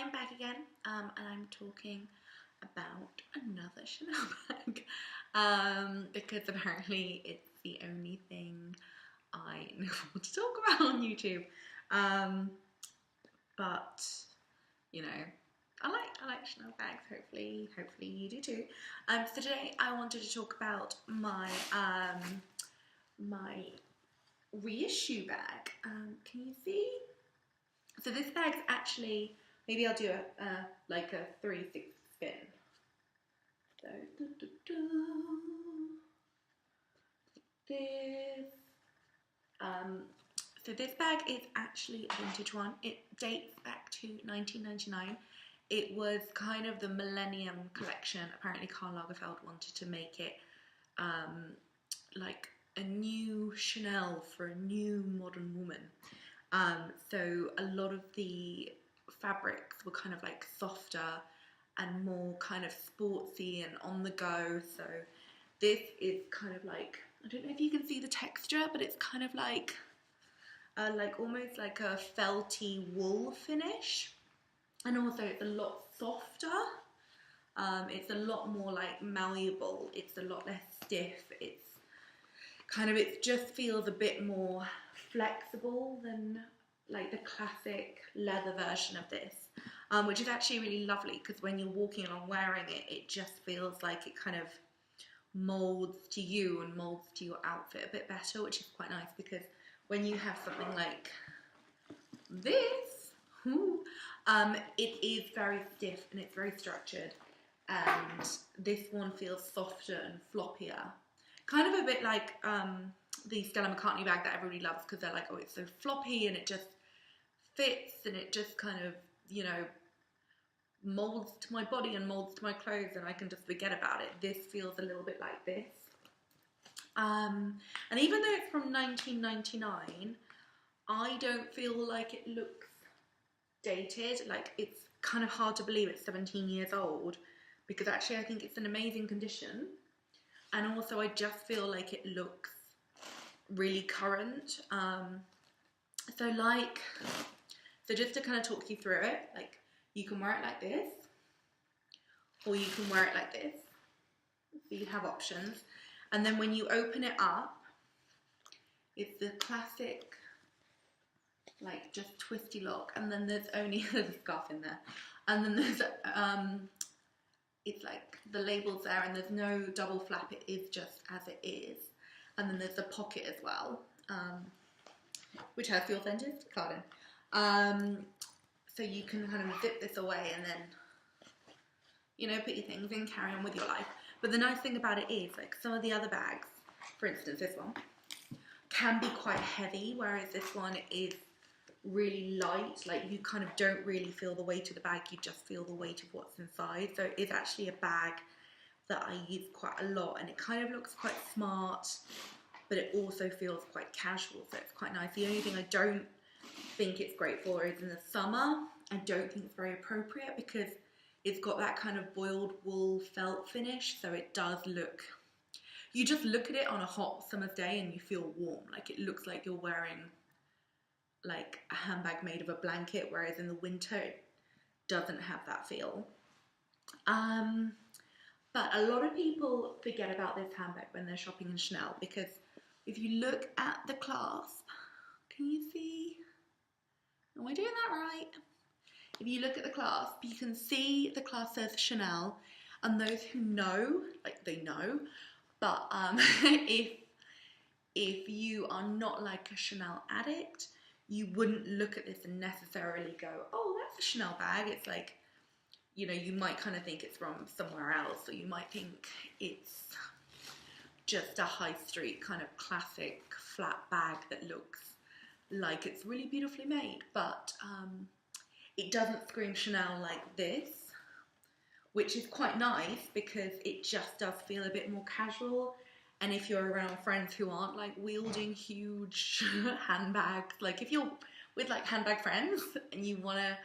I'm back again, and I'm talking about another Chanel bag, because apparently it's the only thing I know what to talk about on YouTube. But you know, I like Chanel bags. Hopefully you do too. So today I wanted to talk about my my Reissue bag. Can you see? So this bag's actually, maybe I'll do like a 360 spin. So this. So this bag is actually a vintage one. It dates back to 1999. It was kind of the Millennium collection. Apparently Karl Lagerfeld wanted to make it like a new Chanel for a new modern woman. So a lot of the fabrics were kind of like softer and more kind of sportsy and on the go. So this is kind of like, I don't know if you can see the texture, but it's kind of like almost like a felty wool finish. And also it's a lot softer. It's a lot more like malleable. It's a lot less stiff. It's kind of, it just feels a bit more flexible than like the classic leather version of this, which is actually really lovely because when you're walking along wearing it, it just feels like it kind of molds to you and molds to your outfit a bit better, which is quite nice because when you have something like this, it is very stiff and it's very structured, and this one feels softer and floppier. Kind of a bit like the Stella McCartney bag that everybody loves because they're like, oh, it's so floppy and it just fits and it just kind of, you know, molds to my body and molds to my clothes and I can just forget about it. This feels a little bit like this. And even though it's from 1999, I don't feel like it looks dated. Like, it's kind of hard to believe it's 17 years old because actually I think it's in amazing condition. And also I just feel like it looks really current. So just to kind of talk you through it, like you can wear it like this, or you can wear it like this. So you have options. And then when you open it up, it's the classic, like just twisty lock. And then there's only there's a scarf in there. And then there's it's like the label's there and there's no double flap, it is just as it is. And then there's a pocket as well, which has the authenticate card in. So you can kind of zip this away and then, you know, put your things in, carry on with your life. But the nice thing about it is, like some of the other bags, for instance this one, can be quite heavy, whereas this one is really light. Like you kind of don't really feel the weight of the bag, you just feel the weight of what's inside. So it's actually a bag that I use quite a lot and it kind of looks quite smart, but it also feels quite casual, so it's quite nice. The only thing I don't think it's great for is in the summer. I don't think it's very appropriate because it's got that kind of boiled wool felt finish, so it does look, you just look at it on a hot summer's day and you feel warm. Like it looks like you're wearing like a handbag made of a blanket, whereas in the winter it doesn't have that feel. But a lot of people forget about this handbag when they're shopping in Chanel because if you look at the clasp, can you see? Am I doing that right? If you look at the clasp, you can see the clasp says Chanel, and those who know, like they know, but if you are not like a Chanel addict, you wouldn't look at this and necessarily go, oh, that's a Chanel bag. It's like, you know, you might kind of think it's from somewhere else, or you might think it's just a high street kind of classic flat bag that looks like it's really beautifully made, but it doesn't scream Chanel like this, which is quite nice because it just does feel a bit more casual. And if you're around friends who aren't like wielding huge handbags, like if you're with like handbag friends and you want to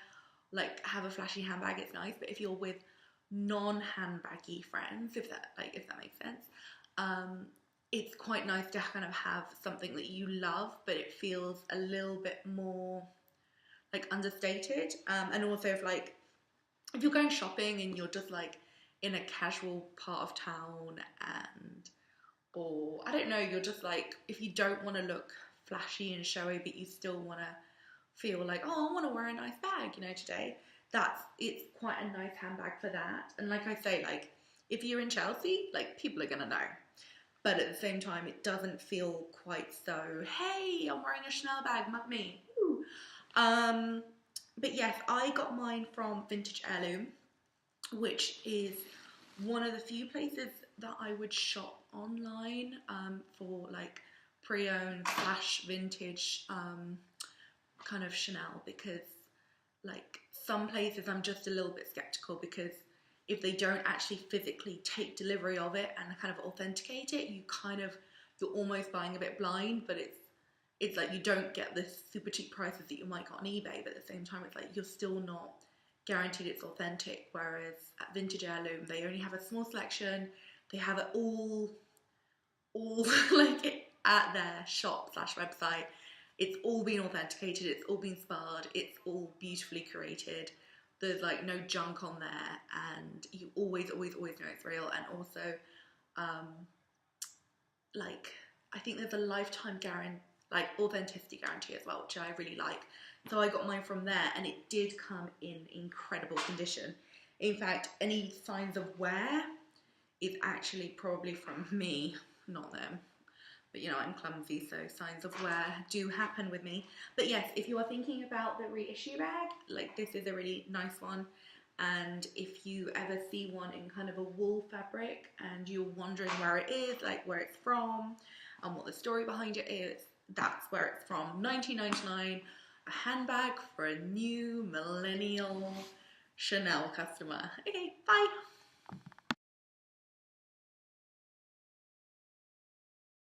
like have a flashy handbag, it's nice. But if you're with non-handbaggy friends, if that makes sense, it's quite nice to kind of have something that you love, but it feels a little bit more like understated. And also if like if you're going shopping and you're just like in a casual part of town, and or I don't know, you're just like, if you don't want to look flashy and showy but you still want to feel like, oh, I want to wear a nice bag, you know, today, it's quite a nice handbag for that. And like I say, like if you're in Chelsea, like people are gonna know, but at the same time it doesn't feel quite so, hey, I'm wearing a Chanel bag, mug me. Woo. But yes, I got mine from Vintage Heirloom, which is one of the few places that I would shop online for like pre-owned / vintage kind of Chanel, because like some places I'm just a little bit skeptical, because if they don't actually physically take delivery of it and kind of authenticate it, you're almost buying a bit blind. But it's like you don't get the super cheap prices that you might get on eBay, but at the same time it's like you're still not guaranteed it's authentic. Whereas at Vintage Heirloom, they only have a small selection, they have it all like at their shop / website. It's all been authenticated, it's all been sparred, it's all beautifully curated. There's like no junk on there, and you always know it's real. And also, like I think there's a lifetime guarantee, like authenticity guarantee as well, which I really like. So I got mine from there, and it did come in incredible condition. In fact, any signs of wear is actually probably from me, not them. But you know, I'm clumsy, so signs of wear do happen with me. But yes, if you are thinking about the reissue bag, like this is a really nice one. And if you ever see one in kind of a wool fabric and you're wondering where it is, like where it's from and what the story behind it is, that's where it's from. $19.99, a handbag for a new millennial Chanel customer. Okay, bye.